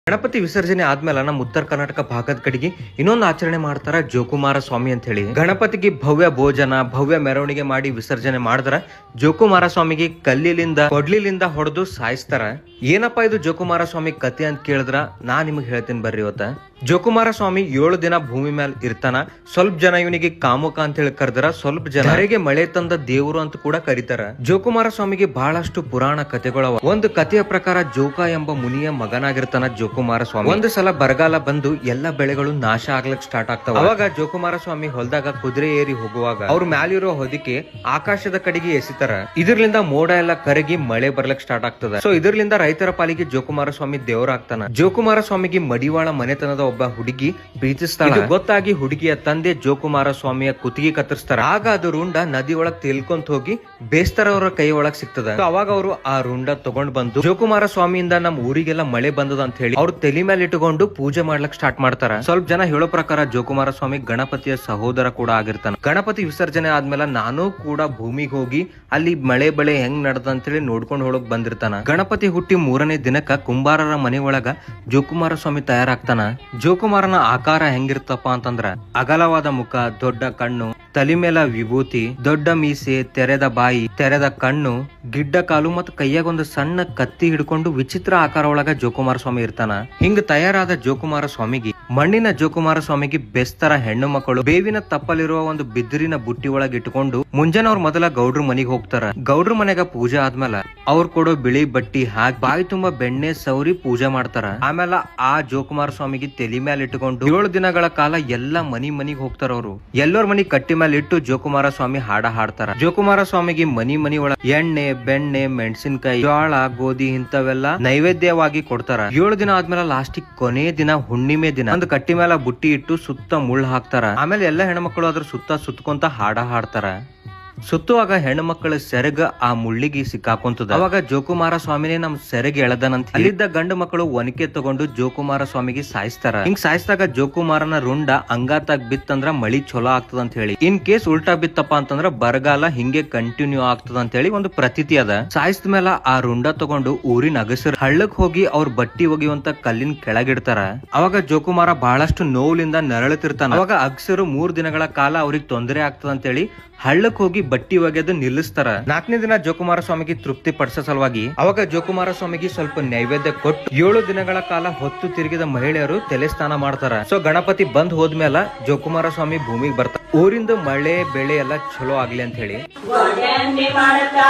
ಗಣಪತಿ ವಿಸರ್ಜನೆ ಆದ್ಮೇಲೆ ನಮ್ಮ ಉತ್ತರ ಕರ್ನಾಟಕ ಭಾಗದ ಕಡೆಗೆ ಇನ್ನೊಂದು ಆಚರಣೆ ಮಾಡ್ತಾರ ಜೋಕುಮಾರ ಸ್ವಾಮಿ ಅಂತ ಹೇಳಿ. ಗಣಪತಿಗೆ ಭವ್ಯ ಭೋಜನ ಭವ್ಯ ಮೆರವಣಿಗೆ ಮಾಡಿ ವಿಸರ್ಜನೆ ಮಾಡಿದ್ರ ಜೋಕುಮಾರ ಸ್ವಾಮಿಗೆ ಕಲ್ಲಿಲಿಂದ ಕೊಡ್ಲಿಲಿಂದ ಹೊಡೆದು ಸಾಯಿಸ್ತಾರ. ಏನಪ್ಪಾ ಇದು ಜೋಕುಮಾರ ಸ್ವಾಮಿ ಕತೆ ಅಂತ ಕೇಳಿದ್ರ ನಾ ನಿಮಗ್ ಹೇಳ್ತೀನಿ ಬರ್ರಿ. ಇವತ್ತ ಜೋಕುಮಾರ ಸ್ವಾಮಿ 7 ದಿನ ಭೂಮಿ ಮೇಲೆ ಇರ್ತಾನ. ಸ್ವಲ್ಪ ಜನ ಇವನಿಗೆ ಕಾಮುಕ ಅಂತ ಹೇಳಿ ಕರೆದರ, ಸ್ವಲ್ಪ ಜನರಿಗೆ ಮಳೆ ತಂದ ದೇವರು ಅಂತ ಕೂಡ ಕರೀತಾರ. ಜೋಕುಮಾರ ಸ್ವಾಮಿಗೆ ಬಹಳಷ್ಟು ಪುರಾಣ ಕಥೆಗಳವ. ಒಂದು ಕಥೆಯ ಪ್ರಕಾರ ಜೋಕ ಎಂಬ ಮುನಿಯ ಮಗನಾಗಿರ್ತಾನ ಜೋಕುಮಾರ ಸ್ವಾಮಿ. ಒಂದು ಸಲ ಬರಗಾಲ ಬಂದು ಎಲ್ಲ ಬೆಳೆಗಳು ನಾಶ ಆಗ್ಲಕ್ ಸ್ಟಾರ್ಟ್ ಆಗ್ತಾವ. ಅವಾಗ ಜೋಕುಮಾರ ಸ್ವಾಮಿ ಹೊಲದಾಗ ಕುದುರೆ ಏರಿ ಹೋಗುವಾಗ ಅವ್ರ ಮ್ಯಾಲಿರೋ ಹೊದಿಕೆ ಆಕಾಶದ ಕಡೆಗೆ ಎಸಿತಾರ. ಇದರ್ಲಿಂದ ಮೋಡ ಎಲ್ಲ ಕರಗಿ ಮಳೆ ಬರ್ಲಕ್ ಸ್ಟಾರ್ಟ್ ಆಗ್ತದ. ಸೊ ಇದರ್ಲಿಂದ ರೈತರ ಪಾಲಿಗೆ ಜೋಕುಮಾರ ಸ್ವಾಮಿ ದೇವರಾಗ್ತಾನ. ಜೋಕುಮಾರ ಸ್ವಾಮಿಗೆ ಮಡಿವಾಳ ಮನೆತನದ ಒಬ್ಬ ಹುಡುಗಿ ಪ್ರೀತಿಸ್ತಾಳ. ಗೊತ್ತಾಗಿ ಹುಡುಗಿಯ ತಂದೆ ಜೋಕುಮಾರ ಸ್ವಾಮಿಯ ಕುತ್ತಿಗೆ ಕತ್ತರಿಸ್ತಾರ. ಆಗ ಅದು ರುಂಡ ನದಿ ಒಳಗ್ ತೇಲ್ಕೊಂತ ಹೋಗಿ ಬೇಸ್ತರ ಅವರ ಕೈ ಒಳಗ್ ಸಿಗ್ತದ. ಅವಾಗ ಅವರು ಆ ರುಂಡ ತಗೊಂಡ್ ಬಂದು ಜೋಕುಮಾರ ಸ್ವಾಮಿಯಿಂದ ನಮ್ ಊರಿಗೆಲ್ಲ ಮಳೆ ಬಂದದ ಅಂತ ಹೇಳಿ ಅವ್ರು ತಲೆ ಮೇಲೆ ಇಟ್ಟುಕೊಂಡು ಪೂಜೆ ಮಾಡ್ಲಕ್ ಸ್ಟಾರ್ಟ್ ಮಾಡ್ತಾರ. ಸ್ವಲ್ಪ ಜನ ಹೇಳೋ ಪ್ರಕಾರ ಜೋಕುಮಾರ ಸ್ವಾಮಿ ಗಣಪತಿಯ ಸಹೋದರ ಕೂಡ ಆಗಿರ್ತಾನ. ಗಣಪತಿ ವಿಸರ್ಜನೆ ಆದ್ಮೇಲೆ ನಾನು ಕೂಡ ಭೂಮಿಗೆ ಹೋಗಿ ಅಲ್ಲಿ ಮಳೆ ಬೆಳೆ ಹೆಂಗ್ ನಡೆದ ಅಂತ ಹೇಳಿ ನೋಡ್ಕೊಂಡ್ ಹೋಗಕ್ ಬಂದಿರ್ತಾನ. ಗಣಪತಿ ಹುಟ್ಟಿ 3ನೇ ದಿನಕ್ಕ ಕುಂಬಾರರ ಮನೆ ಒಳಗ ಜೋಕುಮಾರ ಸ್ವಾಮಿ ತಯಾರಾಗ್ತಾನ. ಜೋಕುಮಾರನ ಆಕಾರ ಹೆಂಗಿರ್ತಪ್ಪ ಅಂತಂದ್ರ ಅಗಲವಾದ ಮುಖ, ದೊಡ್ಡ ಕಣ್ಣು, ತಲೆ ಮೇಲ ವಿಭೂತಿ, ದೊಡ್ಡ ಮೀಸೆ, ತೆರೆದ ಬಾಯಿ, ತೆರೆದ ಕಣ್ಣು, ಗಿಡ್ಡ ಕಾಲು ಮತ್ತು ಕೈಯಾಗ ಒಂದು ಸಣ್ಣ ಕತ್ತಿ ಹಿಡ್ಕೊಂಡು ವಿಚಿತ್ರ ಆಕಾರ ಒಳಗ ಜೋಕುಮಾರ ಸ್ವಾಮಿ ಇರ್ತಾನ. ಹಿಂಗ ತಯಾರಾದ ಜೋಕುಮಾರ ಸ್ವಾಮಿಗೆ ಮಣ್ಣಿನ ಜೋಕುಮಾರ ಸ್ವಾಮಿಗೆ ಬೆಸ್ತರ ಹೆಣ್ಣು ಮಕ್ಕಳು ಬೇವಿನ ತಪ್ಪಲಿರುವ ಒಂದು ಬಿದಿರಿನ ಬುಟ್ಟಿ ಒಳಗ ಇಟ್ಕೊಂಡು ಮುಂಜಾನೆ ಅವ್ರ ಮೊದಲ ಗೌಡ್ರ ಮನಿಗ್ ಹೋಗ್ತಾರ. ಗೌಡ್ರ ಮನೆಗ ಪೂಜೆ ಆದ್ಮೇಲೆ ಅವ್ರು ಕೊಡೋ ಬಿಳಿ ಬಟ್ಟಿ ಹಾಕಿ ಬಾಯಿ ತುಂಬಾ ಬೆಣ್ಣೆ ಸೌರಿ ಪೂಜೆ ಮಾಡ್ತಾರ. ಆಮೇಲೆ ಆ ಜೋಕುಮಾರ ಸ್ವಾಮಿಗೆ ತಲೆ ಮೇಲೆ ಇಟ್ಕೊಂಡು 7 ದಿನಗಳ ಕಾಲ ಎಲ್ಲಾ ಮನಿಗ್ ಹೋಗ್ತಾರ. ಅವ್ರು ಎಲ್ಲರ ಮನಿ ಕಟ್ಟಿ ಮೇಲೆ ಇಟ್ಟು ಜೋಕುಮಾರ ಸ್ವಾಮಿ ಹಾಡ ಹಾಡ್ತಾರ. ಜೋಕುಮಾರ ಸ್ವಾಮಿಗೆ ಮನಿ ಒಳಗ ಎಣ್ಣೆ, ಬೆಣ್ಣೆ, ಮೆಣಸಿನಕಾಯಿ, ಜೋಳ, ಗೋಧಿ ಇಂಥವೆಲ್ಲ ನೈವೇದ್ಯವಾಗಿ ಕೊಡ್ತಾರ. 7 ದಿನ ಆದ್ಮೇಲೆ ಲಾಸ್ಟಿಗೆ ಕೊನೆ ದಿನ ಹುಣ್ಣಿಮೆ ದಿನ ಒಂದು ಕಟ್ಟಿ ಮೇಲೆ ಬುಟ್ಟಿ ಇಟ್ಟು ಸುತ್ತ ಮುಳ್ಳು ಹಾಕ್ತಾರ. ಆಮೇಲೆ ಎಲ್ಲಾ ಹೆಣ್ಮಕ್ಳು ಅದ್ರ ಸುತ್ತ ಸುತ್ತಕೊಂತ ಹಾಡ ಹಾಡ್ತಾರ. ಸುತ್ತುವಾಗ ಹೆಣ್ಣು ಮಕ್ಕಳ ಸೆರಗ ಆ ಮುಳ್ಳಿಗೆ ಸಿಕ್ಕಾಕೊಂತದ. ಅವಾಗ ಜೋಕುಮಾರ ಸ್ವಾಮಿನೇ ನಮ್ ಸೆರಗ ಎಳೆದನಂತ ಅಲ್ಲಿದ್ದ ಗಂಡು ಮಕ್ಕಳು ಒನಕೆ ತಗೊಂಡು ಜೋಕುಮಾರ ಸ್ವಾಮಿಗೆ ಸಾಯಿಸ್ತಾರ. ಹಿಂಗ್ ಸಾಯಿಸಿದಾಗ ಜೋಕುಮಾರನ ರುಂಡ ಅಂಗಾತಾಗ ಬಿತ್ತಂದ್ರ ಮಳಿ ಚಲೋ ಆಗ್ತದ ಅಂತ ಹೇಳಿ, ಇನ್ ಕೇಸ್ ಉಲ್ಟಾ ಬಿತ್ತಪ್ಪ ಅಂತಂದ್ರ ಬರಗಾಲ ಹಿಂಗೆ ಕಂಟಿನ್ಯೂ ಆಗ್ತದ ಅಂತ ಹೇಳಿ ಒಂದು ಪ್ರತೀತಿ ಅದ. ಸಾಯಿಸಿದ ಮೇಲೆ ಆ ರುಂಡ ತಗೊಂಡು ಊರಿನ ಅಗಸರ್ ಹಳ್ಳಕ್ ಹೋಗಿ ಅವ್ರ ಬಟ್ಟಿ ಒಗೆಯುವಂತ ಕಲ್ಲಿನ ಕೆಳಗಿಡ್ತಾರ. ಅವಾಗ ಜೋಕುಮಾರ ಬಹಳಷ್ಟು ನೋವುಲಿಂದ ನರಳುತ್ತಿರ್ತಾನ. ಅವಾಗ ಅಗಸರು 3 ದಿನಗಳ ಕಾಲ ಅವ್ರಿಗೆ ತೊಂದರೆ ಆಗ್ತದ ಅಂತ ಹೇಳಿ ಹಳ್ಳಕ್ ಹೋಗಿ ಬಟ್ಟಿ ಒಗೆದು ನಿಲ್ಲಿಸ್ತಾರ. 4ನೇ ದಿನ ಜೋಕುಮಾರ ಸ್ವಾಮಿಗೆ ತೃಪ್ತಿ ಪಡಿಸೋ ಸಲುವಾಗಿ ಅವಾಗ ಜೋಕುಮಾರ ಸ್ವಾಮಿಗೆ ಸ್ವಲ್ಪ ನೈವೇದ್ಯ ಕೊಟ್ಟು 7 ದಿನಗಳ ಕಾಲ ಹೊತ್ತು ತಿರುಗಿದ ಮಹಿಳೆಯರು ತಲೆ ಸ್ನಾನ ಮಾಡ್ತಾರ. ಸೊ ಗಣಪತಿ ಬಂದ್ ಹೋದ್ಮೇಲೆ ಜೋಕುಮಾರ ಸ್ವಾಮಿ ಭೂಮಿಗೆ ಬರ್ತಾರ. ಊರಿಂದ ಮಳೆ ಬೆಳೆ ಎಲ್ಲ ಚಲೋ ಆಗ್ಲಿ ಅಂತ ಹೇಳಿ ಮಾಡ್ತಾ